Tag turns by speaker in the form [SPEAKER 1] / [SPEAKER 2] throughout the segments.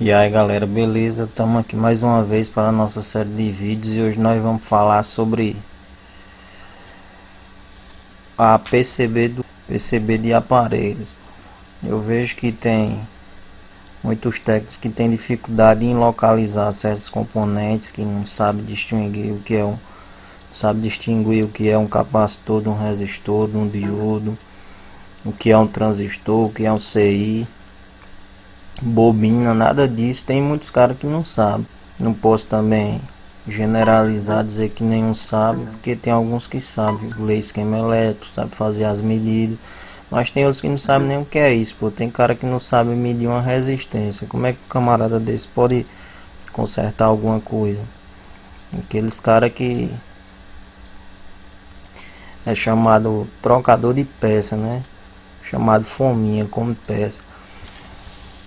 [SPEAKER 1] E aí galera, beleza? Estamos aqui mais uma vez para a nossa série de vídeos e hoje nós vamos falar sobre a PCB de aparelhos. Eu vejo que tem muitos técnicos que têm dificuldade em localizar certos componentes, que não sabem distinguir o que é um capacitor de um resistor, de um diodo, o que é um transistor, o que é um CI, bobina, nada disso. Tem muitos caras que não sabem. Não posso também generalizar, dizer que nenhum sabe, porque tem alguns que sabem ler esquema elétrico, sabe fazer as medidas, mas tem outros que não sabem nem o que é isso. Pô, tem cara que não sabe medir uma resistência. Como é que um camarada desse pode consertar alguma coisa? Aqueles cara que é chamado trocador de peça, né? Chamado fominha como peça.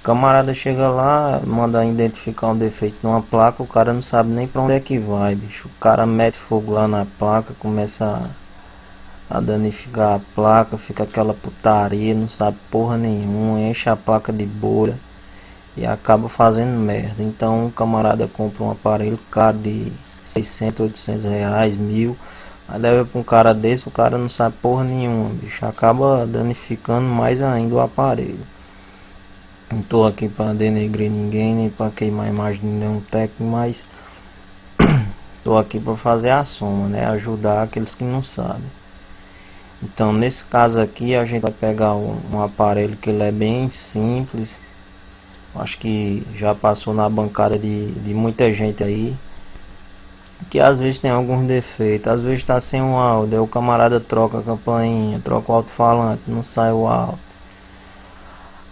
[SPEAKER 1] O camarada chega lá, manda identificar um defeito numa placa, o cara não sabe nem pra onde é que vai, bicho. O cara mete fogo lá na placa, começa a danificar a placa, fica aquela putaria, não sabe porra nenhuma, enche a placa de bolha e acaba fazendo merda. Então o camarada compra um aparelho caro de 600, 800 reais, 1000, aí leva pra um cara desse, o cara não sabe porra nenhuma, bicho. Acaba danificando mais ainda o aparelho. Não tô aqui para denegrir ninguém, nem para queimar a imagem de nenhum técnico, mas tô aqui para fazer a soma, né? Ajudar aqueles que não sabem. Então, nesse caso aqui, a gente vai pegar um aparelho que ele é bem simples. Acho que já passou na bancada de muita gente aí. Que às vezes tem alguns defeitos, às vezes tá sem um áudio, aí o camarada troca a campainha, troca o alto-falante, não sai o áudio.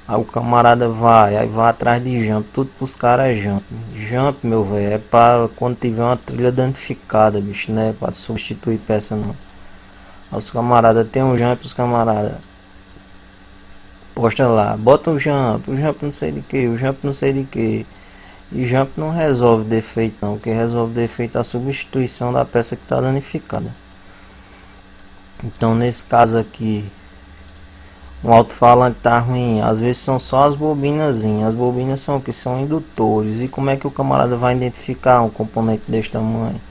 [SPEAKER 1] Aí o camarada vai atrás de jump, tudo pros caras é jump. Jump, meu velho, é para quando tiver uma trilha danificada, bicho, né? Para substituir peça não. Aí os camaradas tem um jump, os camaradas posta lá, bota o jump não sei de que, o jump não sei de que. E jump não resolve defeito não, o que resolve defeito é a substituição da peça que está danificada. Então nesse caso aqui, um alto-falante tá ruim, às vezes são só as bobinazinhas. As bobinas são o que? São indutores. E como é que o camarada vai identificar um componente desse tamanho?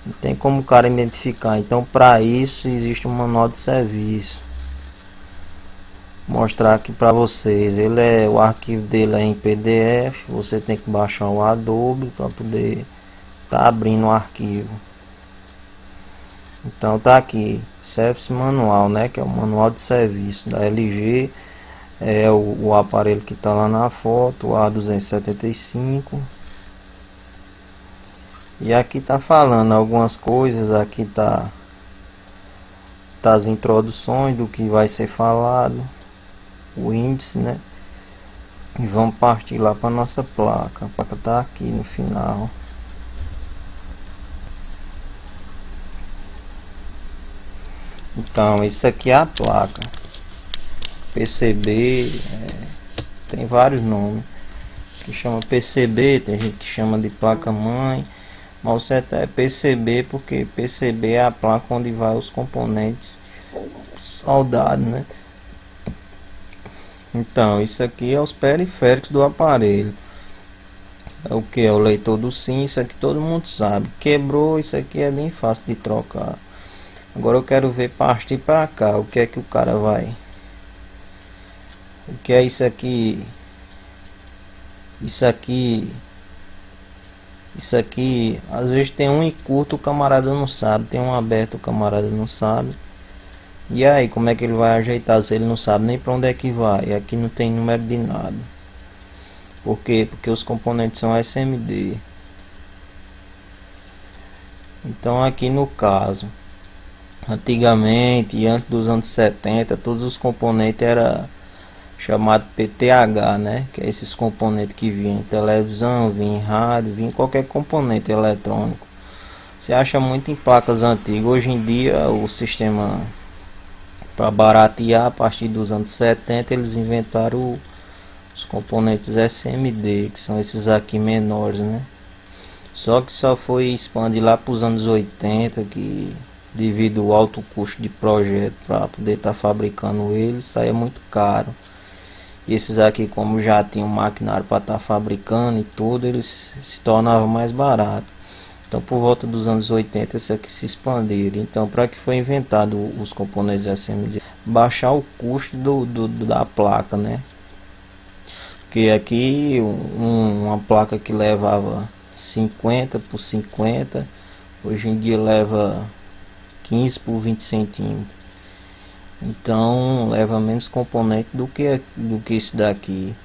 [SPEAKER 1] Não tem como o cara identificar. Então para isso existe um manual de serviço. Vou mostrar aqui para vocês. O arquivo dele é em PDF. Você tem que baixar o Adobe para poder tá abrindo o arquivo. Então tá aqui, Service Manual, né, que é o manual de serviço da LG. É o aparelho que tá lá na foto, o A275. E aqui tá falando algumas coisas, aqui tá as introduções do que vai ser falado, o índice, né? E vamos partir lá para nossa placa. A placa tá aqui no final. Então isso aqui é a placa PCB, tem vários nomes que chama PCB, tem gente que chama de placa mãe, mas o certo é PCB, porque PCB é a placa onde vai os componentes soldados, né? Então isso aqui é os periféricos do aparelho. É o que é o leitor do SIM, isso aqui todo mundo sabe. Quebrou, isso aqui é bem fácil de trocar. Agora eu quero ver partir para cá. O que é que o cara vai? O que é isso aqui? Isso aqui. Isso aqui. Às vezes tem um em curto, o camarada não sabe. Tem um aberto, o camarada não sabe. E aí, como é que ele vai ajeitar se ele não sabe nem para onde é que vai? E aqui não tem número de nada. Por quê? Porque os componentes são SMD. Então aqui no caso, antigamente, antes dos anos 70, todos os componentes era chamado PTH, né? Que é esses componentes que vinham em televisão, vinham em rádio, vinham em qualquer componente eletrônico. Você acha muito em placas antigas. Hoje em dia o sistema, para baratear, a partir dos anos 70 eles inventaram os componentes SMD, que são esses aqui menores, né? Só que só foi expandir lá para os anos 80, que devido ao alto custo de projeto para poder estar fabricando ele, saia muito caro. Esses aqui, como já tinham maquinário para estar fabricando e tudo, eles se tornavam mais baratos. Então, por volta dos anos 80, esse aqui se expandiram. Então, para que foi inventado os componentes SMD? Baixar o custo da placa, né? Porque aqui uma placa que levava 50 por 50, hoje em dia leva 15 por 20 centímetros. Então, leva menos componente do que esse daqui.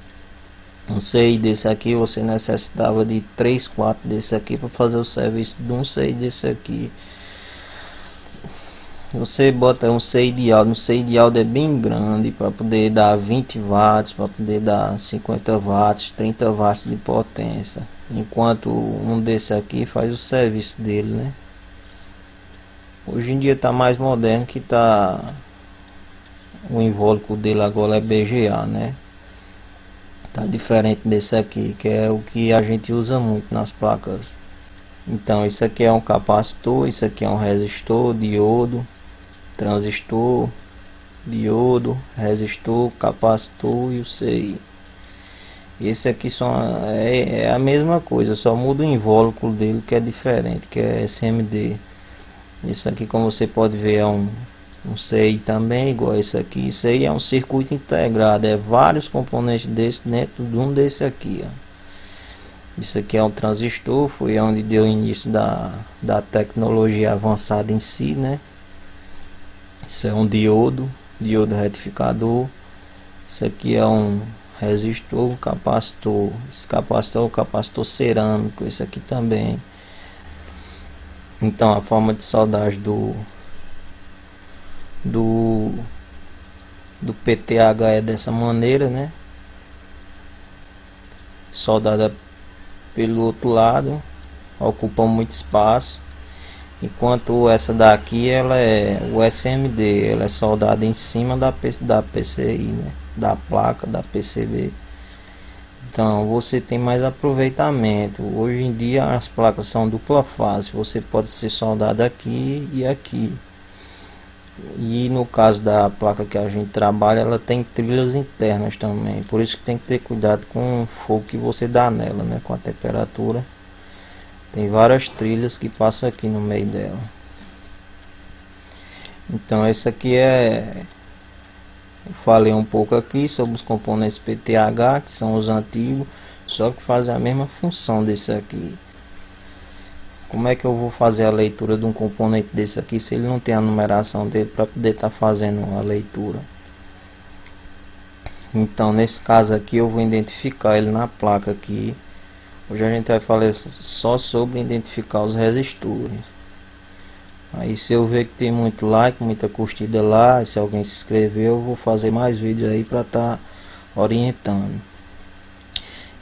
[SPEAKER 1] Um CI desse aqui você necessitava de 3, 4 desse aqui para fazer o serviço de um CI desse aqui. Você bota um CI de áudio, um CI de áudio é bem grande para poder dar 20 watts, para poder dar 50 watts, 30 watts de potência. Enquanto um desse aqui faz o serviço dele, né? Hoje em dia tá mais moderno, que tá o invólucro dele agora é BGA, né? Tá diferente desse aqui, que é o que a gente usa muito nas placas. Então isso aqui é um capacitor, isso aqui é um resistor, diodo, transistor, diodo, resistor, capacitor e o CI. Esse aqui é a mesma coisa, só muda o invólucro dele que é diferente, que é SMD. Esse aqui, como você pode ver, é um CI também, igual esse aqui. Isso aí é um circuito integrado, é vários componentes desse dentro de um desse aqui, ó. Isso aqui é um transistor, foi onde deu início da tecnologia avançada em si, né? Isso é um diodo retificador. Isso aqui é um resistor, um capacitor. Esse capacitor é um capacitor cerâmico, esse aqui também. Então a forma de soldagem do PTH é dessa maneira, né? Soldada pelo outro lado, ocupa muito espaço, enquanto essa daqui ela é o SMD, ela é soldada em cima da PCI, né? Da placa da PCB. Então você tem mais aproveitamento. Hoje em dia as placas são dupla face, você pode ser soldado aqui e aqui. E no caso da placa que a gente trabalha, ela tem trilhas internas também, por isso que tem que ter cuidado com o fogo que você dá nela, né? Com a temperatura. Tem várias trilhas que passam aqui no meio dela. Então esse aqui eu falei um pouco aqui sobre os componentes PTH, que são os antigos, só que fazem a mesma função desse aqui. Como é que eu vou fazer a leitura de um componente desse aqui se ele não tem a numeração dele para poder estar fazendo a leitura? Então nesse caso aqui eu vou identificar ele na placa aqui. Hoje a gente vai falar só sobre identificar os resistores. Aí se eu ver que tem muito like, muita curtida lá, e se alguém se inscreveu, eu vou fazer mais vídeos aí para estar orientando.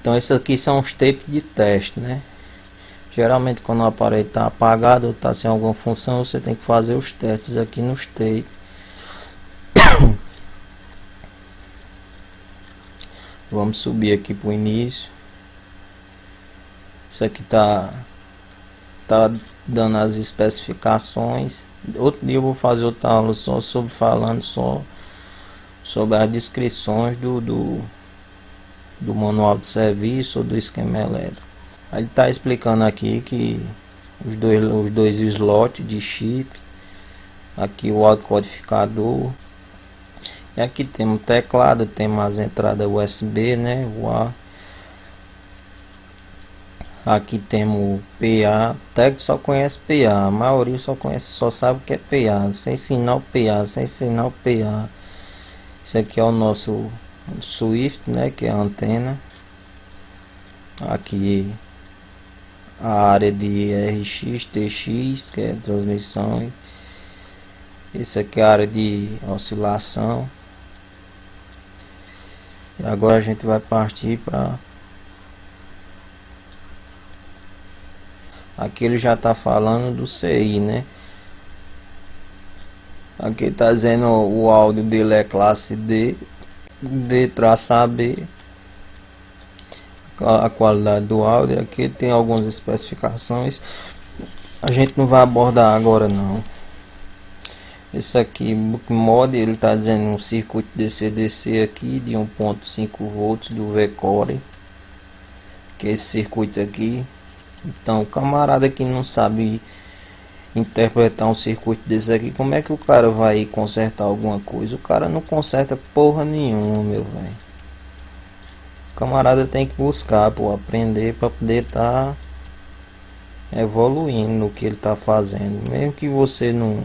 [SPEAKER 1] Então esses aqui são os tapes de teste, né? Geralmente quando o aparelho está apagado ou está sem alguma função, você tem que fazer os testes aqui nos tapes. Vamos subir aqui para o início. Isso aqui tá dando as especificações. Outro dia eu vou fazer outra aula só falando sobre as descrições do manual de serviço ou do esquema elétrico. Ele está explicando aqui que os dois slots de chip, aqui o autocodificador, e aqui temos o teclado, temos as entradas USB, né? Aqui temos o PA, até que só conhece PA, a maioria só sabe o que é PA, sem ensinar o PA, sem ensinar o PA. Isso aqui é o nosso Swift, né? Que é a antena. Aqui a área de RX, TX, que é transmissão. Esse aqui é a área de oscilação. E agora a gente vai partir para... Aqui ele já está falando do CI, né? Aqui está dizendo o áudio dele é classe D, D-AB. A qualidade do áudio. Aqui tem algumas especificações, a gente não vai abordar agora não. Esse aqui, Bookmod, ele está dizendo um circuito DC-DC aqui de 1.5 volts do V-Core, que é esse circuito aqui. Então, o camarada que não sabe interpretar um circuito desse aqui, como é que o cara vai consertar alguma coisa? O cara não conserta porra nenhuma, meu velho. O camarada tem que buscar, pô, aprender para poder estar evoluindo no que ele tá fazendo. Mesmo que você não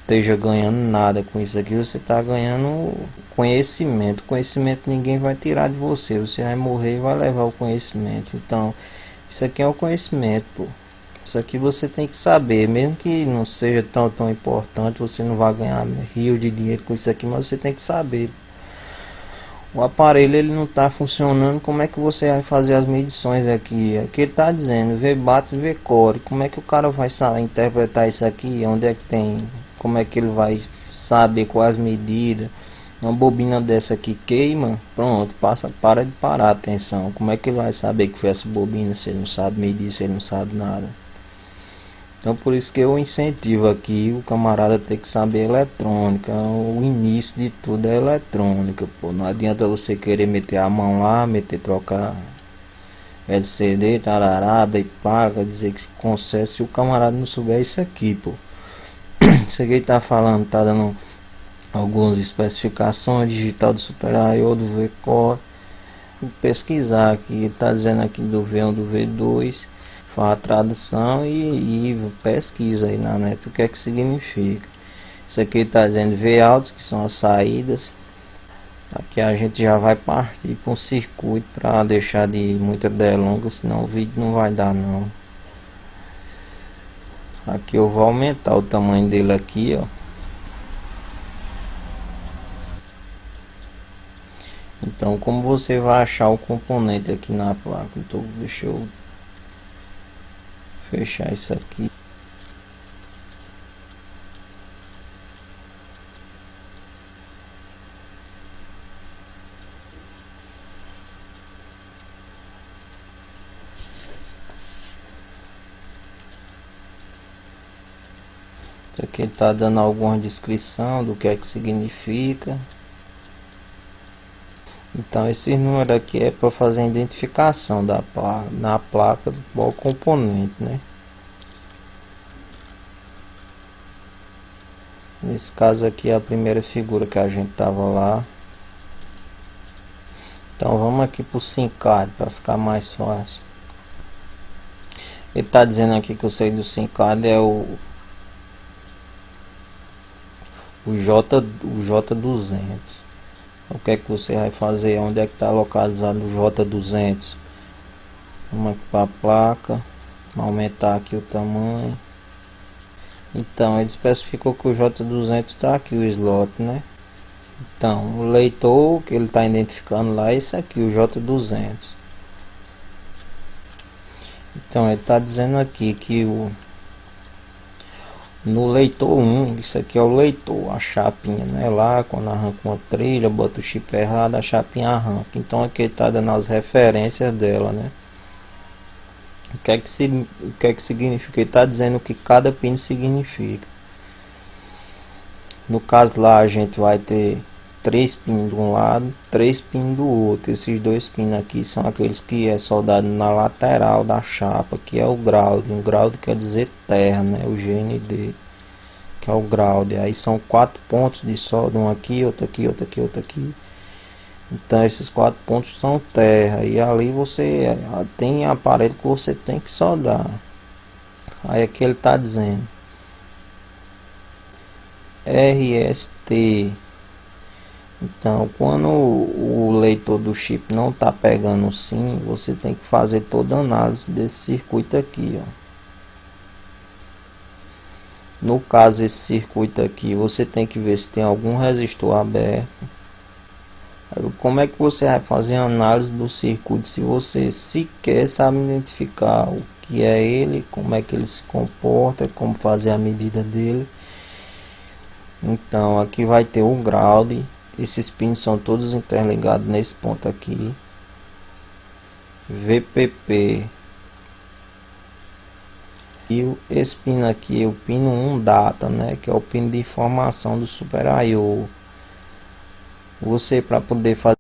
[SPEAKER 1] esteja ganhando nada com isso aqui, você tá ganhando conhecimento. Conhecimento ninguém vai tirar de você. Você vai morrer e vai levar o conhecimento. Então, isso aqui é o conhecimento, pô. Isso aqui você tem que saber, mesmo que não seja tão importante, você não vai ganhar rios de dinheiro com isso aqui, mas você tem que saber. O aparelho ele não está funcionando, como é que você vai fazer as medições aqui? Aqui ele está dizendo V-Bate, V-Core. Como é que o cara vai saber interpretar isso aqui? Onde é que tem? Como é que ele vai saber quais medidas? Uma bobina dessa aqui queima, pronto, para de parar a atenção. Como é que ele vai saber que foi essa bobina se ele não sabe medir, se ele não sabe nada? Então por isso que eu incentivo aqui o camarada ter que saber eletrônica. O início de tudo é eletrônica, pô. Não adianta você querer meter a mão lá, trocar LCD, tarará, e paga, dizer que se consegue se o camarada não souber isso aqui, pô. Isso aqui tá falando, tá dando algumas especificações, digital do Super I/O, do V-Core. Vou pesquisar aqui, tá dizendo aqui do V1, do V2. Faz a tradução e pesquisa aí na net o que é que significa. Isso aqui está dizendo V-outs, que são as saídas. Aqui a gente já vai partir para um circuito para deixar de muita delonga, senão o vídeo não vai dar não. Aqui eu vou aumentar o tamanho dele aqui, ó. Então como você vai achar o componente aqui na placa? Então deixa eu fechar isso aqui. Isso aqui está dando alguma descrição do que é que significa. Então esse número aqui é para fazer a identificação da placa, na placa do qual componente, né? Nesse caso aqui é a primeira figura que a gente tava lá. Então vamos aqui para o SIM-card para ficar mais fácil. Ele está dizendo aqui que o sei do SIM-card é o J200. O que é que você vai fazer? Onde é que está localizado o J200? Vamos aqui para a placa, aumentar aqui o tamanho. Então ele especificou que o J200 está aqui, o slot, né? Então o leitor que ele está identificando lá é esse aqui, o J200. Então ele está dizendo aqui que no leitor 1, isso aqui é o leitor, a chapinha, né? Lá quando arranca uma trilha, bota o chip errado, a chapinha arranca. Então aqui ele está dando as referências dela, né? O que é que significa? Ele está dizendo que cada pin significa. No caso lá a gente vai ter 3 pins de um lado, 3 pins do outro. Esses 2 pins aqui são aqueles que é soldado na lateral da chapa, que é o ground. Um ground quer dizer terra, né? O GND, que é o ground. Aí são 4 pontos de solda, um aqui, outro aqui, outro aqui, outro aqui. Então esses 4 pontos são terra. E ali você tem aparelho que você tem que soldar. Aí aqui ele está dizendo RST. Então quando o leitor do chip não está pegando sim, você tem que fazer toda a análise desse circuito aqui, ó. No caso esse circuito aqui, você tem que ver se tem algum resistor aberto. Como é que você vai fazer a análise do circuito se você sequer sabe identificar o que é ele, como é que ele se comporta, como fazer a medida dele? Então aqui vai ter o ground. Esses pins são todos interligados nesse ponto aqui. VPP Esse pino aqui é o pino 1 data, né, que é o pino de informação do Super I/O. Você, para poder fazer